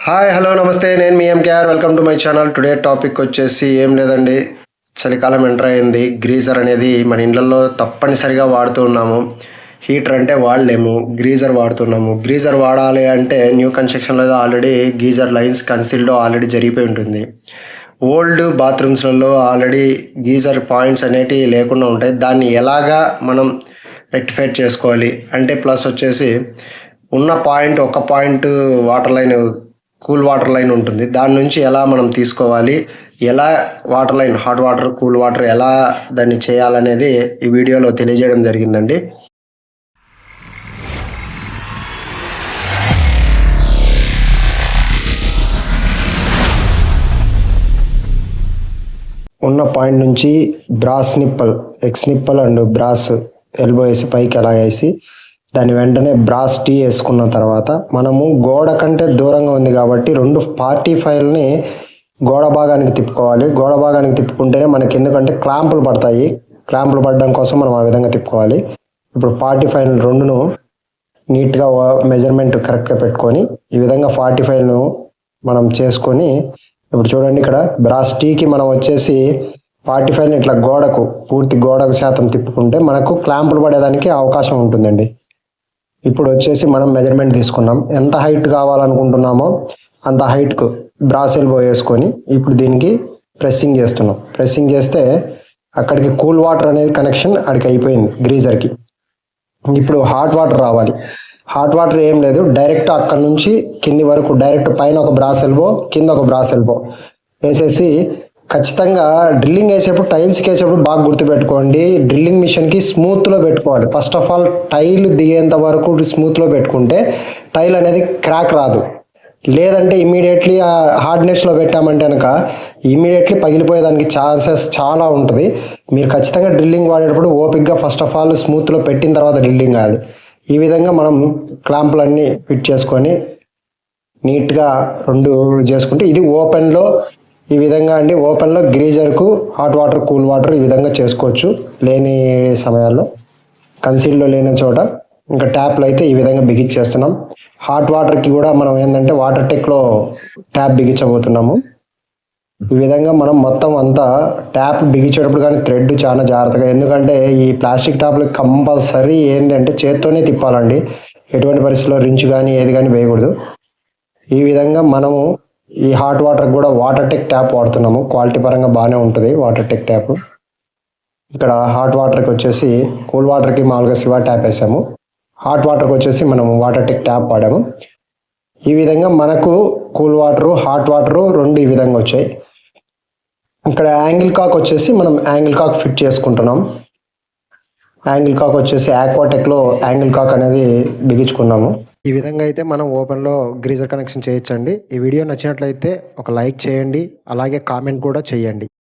Hi hello నమస్తే, నేను మీ MKR. Welcome to my channel. Today topic వచ్చేసి ఏం లేదండి, చలికాలం ఎంటర్ అయింది. గ్రీజర్ అనేది మన ఇళ్ళల్లో తప్పనిసరిగా వాడుతూ ఉన్నాము. హీటర్ అంటే వాడలేము, గ్రీజర్ వాడుతున్నాము. గ్రీజర్ వాడాలి అంటే న్యూ కన్స్ట్రక్షన్లో already geyser lines concealed already జరిగిపోయి ఉంటుంది. ఓల్డ్ బాత్రూమ్స్లలో ఆల్రెడీ గీజర్ పాయింట్స్ అనేటివి లేకుండా ఉంటాయి. దాన్ని ఎలాగా మనం రెక్టిఫై చేసుకోవాలి అంటే, ప్లస్ వచ్చేసి ఉన్న పాయింట్ ఒక point water line, cool water line ఉంటుంది. దాని నుంచి ఎలా మనం తీసుకోవాలి, ఎలా water line, hot water, cool water ఎలా దాన్ని చేయాలనేది ఈ వీడియోలో తెలియజేయడం జరిగిందండి. ఉన్న పాయింట్ నుంచి brass nipple, X nipple and brass elbow వేసి పైకి ఎలా వేసి దాని వెంటనే బ్రాస్ టీ వేసుకున్న తర్వాత మనము గోడ కంటే దూరంగా ఉంది కాబట్టి 2 45ని గోడ భాగానికి తిప్పుకోవాలి. గోడ భాగానికి తిప్పుకుంటేనే మనకి, ఎందుకంటే క్లాంపులు పడతాయి. క్లాంపులు పడడం కోసం మనం ఆ విధంగా తిప్పుకోవాలి. ఇప్పుడు 45 రెండును నీట్గా మెజర్మెంట్ కరెక్ట్గా పెట్టుకొని ఈ విధంగా 45ను మనం చేసుకొని, ఇప్పుడు చూడండి ఇక్కడ బ్రాస్ టీకి మనం వచ్చేసి 45ని ఇట్లా గోడకు, పూర్తి గోడకు శాతం తిప్పుకుంటే మనకు క్లాంపులు పడేదానికి అవకాశం ఉంటుందండి. ఇప్పుడు వచ్చేసి మనం మెజర్మెంట్ తీసుకున్నాం, ఎంత హైట్ కావాలనుకుంటున్నామో అంత హైట్కు బ్రాస్ ఎల్బో వేసుకొని ఇప్పుడు దీనికి ప్రెస్సింగ్ చేస్తున్నాం. ప్రెస్సింగ్ చేస్తే అక్కడికి కూల్ వాటర్ అనేది కనెక్షన్ అక్కడికి అయిపోయింది గ్రీజర్కి. ఇప్పుడు హాట్ వాటర్ రావాలి. హాట్ వాటర్ ఏం లేదు, డైరెక్ట్ అక్కడ నుంచి కింది వరకు డైరెక్ట్ పైన ఒక బ్రాస్ ఎల్బో, కింద ఒక బ్రాస్ ఎల్బో వేసేసి, ఖచ్చితంగా డ్రిల్లింగ్ వేసేప్పుడు, టైల్స్కి వేసేప్పుడు బాగా గుర్తుపెట్టుకోండి, డ్రిల్లింగ్ మిషన్కి స్మూత్లో పెట్టుకోవాలి. ఫస్ట్ ఆఫ్ ఆల్ టైల్ దిగేంత వరకు స్మూత్లో పెట్టుకుంటే టైల్ అనేది క్రాక్ రాదు. లేదంటే ఇమీడియట్లీ ఆ హార్డ్నెస్లో పెట్టామంటే కనుక ఇమీడియట్లీ పగిలిపోయేదానికి ఛాన్సెస్ చాలా ఉంటుంది. మీరు ఖచ్చితంగా డ్రిల్లింగ్ వాడేటప్పుడు ఓపిక్గా ఫస్ట్ ఆఫ్ ఆల్ స్మూత్లో పెట్టిన తర్వాత డ్రిల్లింగ్ కాదు. ఈ విధంగా మనం క్లాంపులన్నీ ఫిట్ చేసుకొని నీట్గా రెండు చేసుకుంటే, ఇది ఓపెన్లో ఈ విధంగా అండి. ఓపెన్లో గ్రీజర్కు హాట్ వాటర్, కూల్ వాటర్ ఈ విధంగా చేసుకోవచ్చు లేని సమయాల్లో. కన్సీల్లో లేని చోట ఇంకా ట్యాప్లు అయితే ఈ విధంగా బిగించేస్తున్నాం. హాట్ వాటర్కి కూడా మనం ఏంటంటే వాటర్ టెక్లో ట్యాప్ బిగించబోతున్నాము. ఈ విధంగా మనం మొత్తం అంతా ట్యాప్ బిగించేటప్పుడు కానీ థ్రెడ్ చాలా జాగ్రత్తగా, ఎందుకంటే ఈ ప్లాస్టిక్ ట్యాప్లు కంపల్సరీ ఏంటంటే చేత్తోనే తిప్పాలండి. ఎటువంటి పరిస్థితుల్లో రించు కానీ ఏది కానీ వేయకూడదు. ఈ విధంగా మనము ఈ హాట్ వాటర్ కూడా వాటర్ టెక్ ట్యాప్ వాడుతున్నాము. క్వాలిటీ పరంగా బాగానే ఉంటుంది వాటర్ టెక్ ట్యాప్. ఇక్కడ హాట్ వాటర్కి వచ్చేసి, కూల్ వాటర్కి మామూలుగా శివ ట్యాప్ వేసాము, హాట్ వాటర్కి వచ్చేసి మనం వాటర్ టెక్ ట్యాప్ వాడాము. ఈ విధంగా మనకు కూల్ వాటరు, హాట్ వాటరు రెండు ఈ విధంగా వచ్చాయి. ఇక్కడ యాంగిల్ కాక్ వచ్చేసి మనం యాంగిల్ కాక్ ఫిట్ చేసుకుంటున్నాం. యాంగిల్ కాక్ వచ్చేసి ఆక్వాటెక్లో యాంగిల్ కాక్ అనేది బిగించుకున్నాము. ఈ విధంగా అయితే మనం ఓపెన్లో గ్రీజర్ కనెక్షన్ చేయొచ్చండి. ఈ వీడియో నచ్చినట్లయితే ఒక లైక్ చేయండి, అలాగే కామెంట్ కూడా చేయండి.